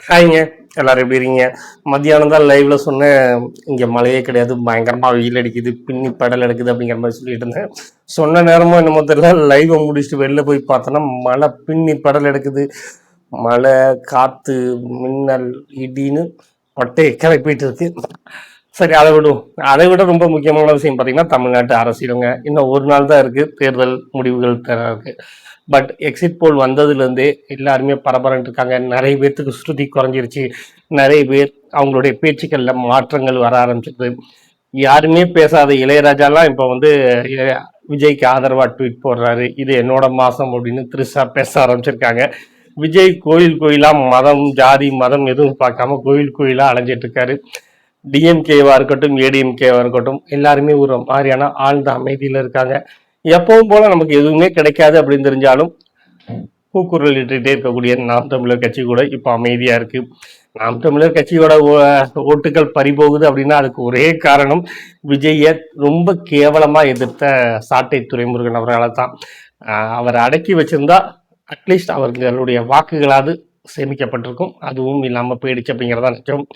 ஹாய்ங்க. எல்லாரும் எப்படி இருக்கீங்க? மத்தியானம் தான் லைவ்ல சொன்னேன், இங்க மழையே கிடையாது, பயங்கரமா வெயில் அடிக்குது, பின்னி படல் எடுக்குது அப்படிங்கிற மாதிரி சொல்லிட்டு இருந்தேன். சொன்ன நேரமும் என்னமோ தெரியல, லைவை முடிச்சுட்டு வெளில போய் பார்த்தோன்னா மழை பின்னி படல் எடுக்குது. மழை, காத்து, மின்னல், இடின்னு பட்டையை கிளப்பிட்டு இருக்கு. சரி, அதை விடும். அதை விட ரொம்ப முக்கியமான விஷயம் பார்த்தீங்கன்னா தமிழ்நாட்டு அரசியலுங்க. இன்னும் ஒரு நாள் தான் இருக்கு தேர்தல் முடிவுகள் தர இருக்கு. பட் எக்ஸிட் போல் வந்ததுலேருந்தே எல்லாருமே பரபரன்னு இருக்காங்க. நிறைய பேர்த்துக்கு ஸ்ருதி குறைஞ்சிருச்சு. நிறைய பேர் அவங்களுடைய பேச்சுக்களில் மாற்றங்கள் வர ஆரம்பிச்சிருது. யாருமே பேசாத இளையராஜாலாம் இப்போ வந்து விஜய்க்கு ஆதரவாக ட்வீட் போடுறாரு, இது என்னோட மாதம் அப்படின்னு திருசா பேச ஆரம்பிச்சிருக்காங்க. விஜய் கோயில் கோயிலாக மதம் ஜாதி மதம் எதுவும் பார்க்காம கோயில் கோயிலாக அலைஞ்சிட்டு இருக்காரு. டிஎம்கேவா இருக்கட்டும் ஏடிஎம்கேவா இருக்கட்டும் எல்லாருமே ஒரு மாதிரியான ஆழ்ந்த அமைதியில் இருக்காங்க. எப்பவும் போல நமக்கு எதுவுமே கிடைக்காது அப்படின்னு தெரிஞ்சாலும் கூக்குரல் இட்டுகிட்டே இருக்கக்கூடிய நாம் தமிழர் கட்சி கூட இப்போ அமைதியா இருக்கு. நாம் தமிழர் கட்சியோட ஓட்டுகள் பறிபோகுது அப்படின்னா அதுக்கு ஒரே காரணம் விஜய ரொம்ப கேவலமா எதிர்த்த சாட்டை துரைமுருகன் அவர்களால் தான். அவரை அடக்கி வச்சிருந்தா அட்லீஸ்ட் அவர்களுடைய வாக்குகளாவது சேமிக்கப்பட்டிருக்கும். அதுவும் இல்லாமல் போயிடுச்சு அப்படிங்கிறதா நிச்சயம்.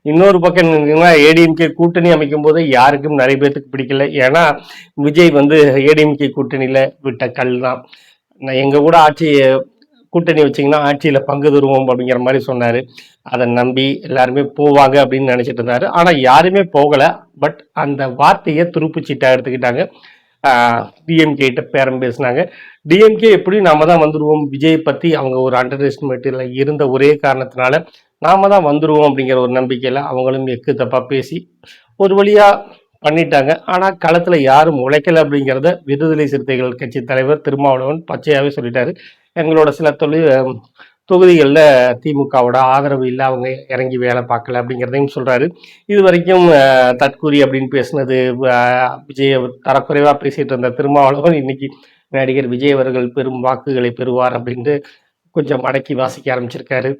இன்னொரு பக்கம் என்னன்னா ஏடிஎம்கே கூட்டணி அமைக்கும் போது யாருக்கும் நிறைய பேர்த்துக்கு பிடிக்கல. ஏன்னா விஜய் வந்து ஏடிஎம்கே கூட்டணியில விட்ட கல் தான். எங்க கூட ஆட்சி கூட்டணி வச்சிங்கன்னா ஆட்சியில் பங்கு தருவோம் அப்படிங்கிற மாதிரி சொன்னார். அதை நம்பி எல்லாருமே போவாங்க அப்படின்னு நினச்சிட்டு இருந்தாரு. ஆனால் யாருமே போகலை. பட் அந்த வார்த்தையை துருப்புச்சீட்டாக எடுத்துக்கிட்டாங்க. டிஎம்கே கிட்ட பேரம் பேசினாங்க. டிஎம்கே எப்படியும் நாம தான் வந்துடுவோம், விஜய் பற்றி அவங்க ஒரு அண்டர் எஸ்டிமேட்டில் இருந்த ஒரே காரணத்தினால நாம தான் வந்துடுவோம் அப்படிங்கிற ஒரு நம்பிக்கையில் அவங்களும் எக்கு தப்பாக பேசி ஒரு வழியாக பண்ணிட்டாங்க. ஆனால் களத்தில் யாரும் உழைக்கலை அப்படிங்கிறத விடுதலை சிறுத்தைகள் கட்சி தலைவர் திருமாவளவன் பச்சையாகவே சொல்லிட்டாரு. எங்களோட சில தொகுதிகளில் திமுகவோட ஆதரவு இல்லை, அவங்க இறங்கி வேலை பார்க்கல அப்படிங்கிறதையும் சொல்கிறாரு. இது வரைக்கும் தற்கூரி அப்படின்னு பேசினது விஜய் தரக்குறைவாக பேசிகிட்டு இருந்த திருமாவளவன் இன்னைக்கு நடிகர் விஜய் அவர்கள் பெரும் வாக்குகளை பெறுவார் அப்படின்ட்டு கொஞ்சம் அடக்கி வாசிக்க ஆரம்பிச்சிருக்காரு.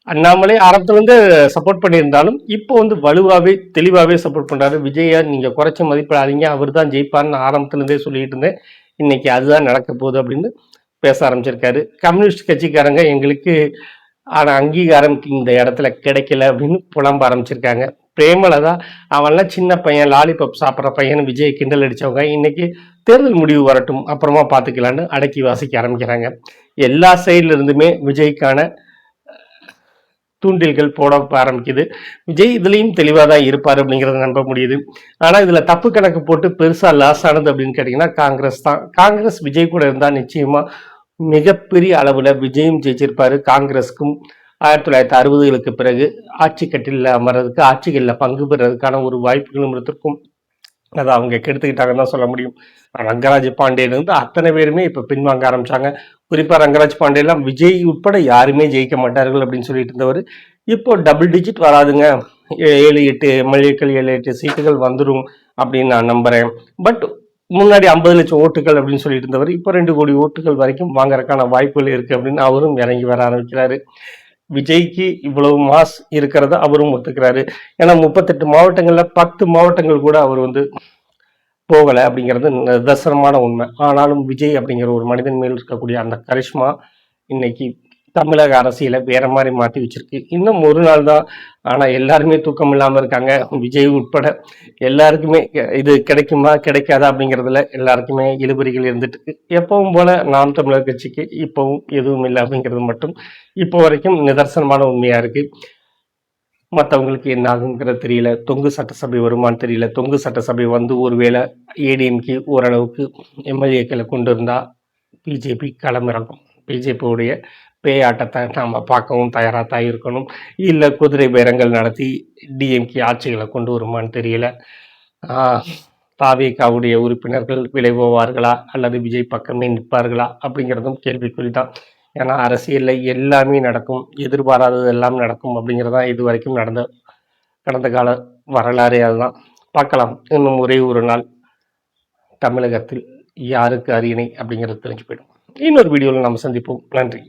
அண்ணாமலை ஆரம்பத்துலேருந்து சப்போர்ட் பண்ணியிருந்தாலும் இப்போ வந்து வலுவாகவே தெளிவாகவே சப்போர்ட் பண்ணுறாரு. விஜயை நீங்கள் குறைச்சி மதிப்பிடாதீங்க, அவர் தான் ஜெயிப்பார்னு ஆரம்பத்துலேருந்தே சொல்லிட்டு இருந்தேன். இன்னைக்கு அதுதான் நடக்க போகுது அப்படின்னு பேச ஆரம்பிச்சிருக்காரு. கம்யூனிஸ்ட் கட்சிக்காரங்க எங்களுக்கு அங்கீகாரம் இந்த இடத்துல கிடைக்கல அப்படின்னு புலம்ப ஆரம்பிச்சிருக்காங்க. பிரேமலதா அவன்லாம் சின்ன பையன், லாலிபப் சாப்பிட்ற பையன் விஜய் கிண்டல் அடித்தவங்க இன்னைக்கு தேர்தல் முடிவு வரட்டும் அப்புறமா பார்த்துக்கலான்னு அடக்கி வாசிக்க ஆரம்பிக்கிறாங்க. எல்லா சைட்ல இருந்துமே விஜய்க்கான தூண்டில்கள் போட ஆரம்பிக்குது. விஜய் இதுலேயும் தெளிவாக தான் இருப்பார் அப்படிங்கிறத நம்ப முடியுது. ஆனால் இதில் தப்பு கணக்கு போட்டு பெருசாக லாஸ் ஆனது அப்படின்னு கேட்டிங்கன்னா காங்கிரஸ் தான். காங்கிரஸ் விஜய் கூட இருந்தால் நிச்சயமாக மிகப்பெரிய அளவில் விஜயும் ஜெயிச்சிருப்பார். காங்கிரஸுக்கும் 1960களுக்கு பிறகு ஆட்சி கட்டிலில் அமர்றதுக்கு, ஆட்சிகளில் பங்கு பெறதுக்கான ஒரு வாய்ப்புகளும் இருந்திருக்கும். அதை அவங்க கெடுத்துக்கிட்டாங்கன்னு தான் சொல்ல முடியும். ரங்கராஜ் பாண்டியன் அத்தனை பேருமே இப்போ பின்வாங்க ஆரம்பிச்சாங்க. குறிப்பாக ரங்கராஜ் பாண்டியெல்லாம் விஜய் உட்பட யாருமே ஜெயிக்க மாட்டார்கள் அப்படின்னு சொல்லிட்டு இருந்தவர் இப்போ டபுள் டிஜிட் வராதுங்க, 7-8 எம்எல்ஏக்கள் 7-8 சீட்டுகள் வந்துடும் அப்படின்னு நான் நம்புறேன். பட் முன்னாடி 50 லட்சம் ஓட்டுகள் அப்படின்னு சொல்லிட்டு இருந்தவர் இப்போ 2 கோடி ஓட்டுகள் வரைக்கும் வாங்கறதுக்கான வாய்ப்புகள் இருக்கு அப்படின்னு அவரும் இறங்கி வர ஆரம்பிக்கிறாரு. விஜய்க்கு இவ்வளவு மாஸ் இருக்கிறத அவரும் ஒத்துக்கிறாரு. ஏன்னா 38 மாவட்டங்கள்ல 10 மாவட்டங்கள் கூட அவர் வந்து போகலை அப்படிங்கிறது நிதர்சனமான உண்மை. ஆனாலும் விஜய் அப்படிங்கிற ஒரு மனிதன் மேல் இருக்கக்கூடிய அந்த கரிஷ்மா இன்னைக்கு தமிழக அரசியலை வேற மாதிரி மாற்றி வச்சிருக்கு. இன்னும் ஒரு நாள் தான். ஆனால் எல்லாருமே தூக்கம் இல்லாமல் இருக்காங்க, விஜய் உட்பட. எல்லாருக்குமே இது கிடைக்குமா கிடைக்காதா அப்படிங்கிறதுல எல்லாருக்குமே இழுபறிகள் இருந்துட்டு இருக்கு. எப்பவும் போல நாம் தமிழர் கட்சிக்கு இப்பவும் எதுவும் இல்லை அப்படிங்கிறது மட்டும் இப்போ வரைக்கும் நிதர்சனமான உண்மையா இருக்கு. மற்றவங்களுக்கு என்ன ஆகுங்கிறது தெரியல. தொங்கு சட்டசபை வருமானு தெரியல. தொங்கு சட்டசபை வந்து ஒருவேளை ஏடிஎம்கே ஓரளவுக்கு எம்எல்ஏக்களை கொண்டு இருந்தால் பிஜேபி களமிறங்கும். பிஜேபியுடைய பேயாட்டத்தை நாம் பார்க்கவும் தயாராக தான் இருக்கணும். இல்லை குதிரை பேரங்கள் நடத்தி டிஎம்கே ஆட்சிகளை கொண்டு வருமானு தெரியல. தாவேகாவுடைய உறுப்பினர்கள் விலை போவார்களா அல்லது விஜய் பக்கமே நிற்பார்களா அப்படிங்கிறதும் கேள்விக்குறி தான். ஏன்னா அரசியலில் எல்லாமே நடக்கும், எதிர்பாராதது எல்லாம் நடக்கும் அப்படிங்கிறதா இது வரைக்கும் கடந்த கால வரலாறே அதுதான். பார்க்கலாம். இன்னும் ஒரே ஒரு நாள் தமிழகத்தில் யாருக்கு அரியணை அப்படிங்கிறது தெரிஞ்சு போயிடும். இன்னொரு வீடியோவில் நம்ம சந்திப்போம். நன்றி.